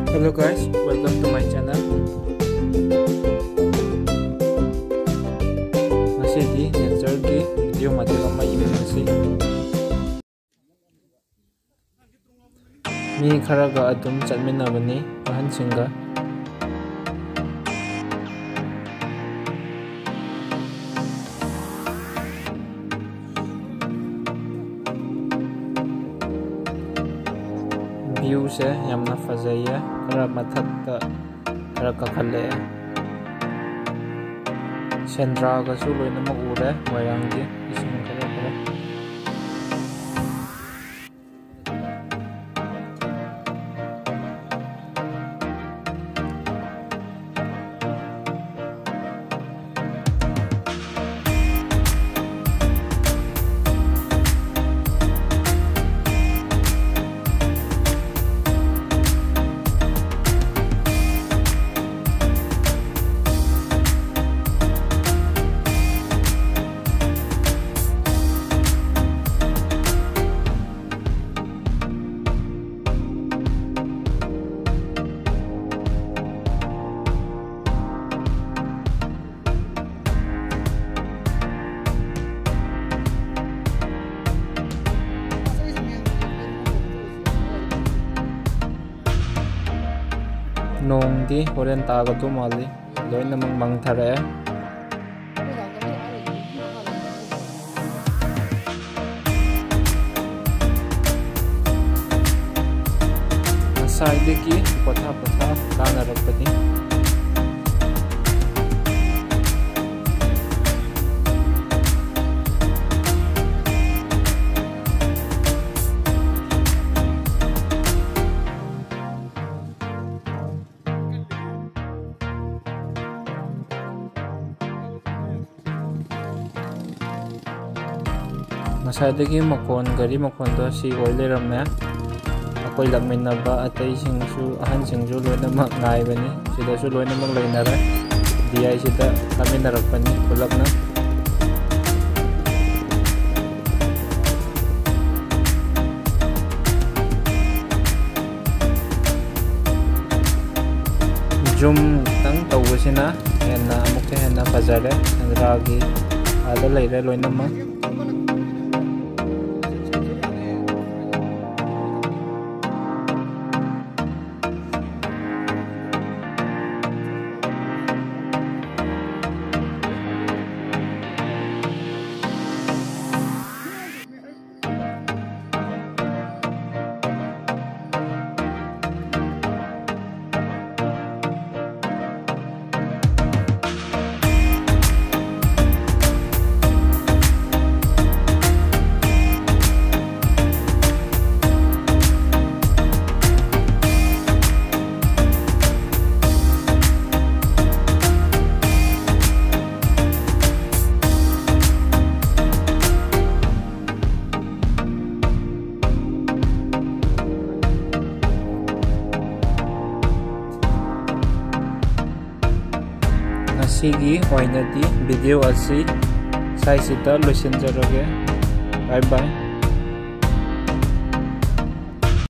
Hello guys, welcome to my channel. Masih di nature ki video materi lama ini masih. Mi kharaga adum chatminabani ahan singa. View se yamna fazaya kara mathakta kara kakhale sendra ga su loina ma ure mayang gi ising kara kara nong di horen taga tu mali loina mang thare side ki patha kana rakpati Masadagi makon gari makon to si oile ramya akoy lakminaba atay singsu ahan singsu loina mak ngai bani sida su loina mak lainara diay sida kami narakpani kulak na zoom tang tawsina henna amuk henna fazare andragi ada laira loina mak Sigi oinati video asi sai sita loisinjarage. Bye bye.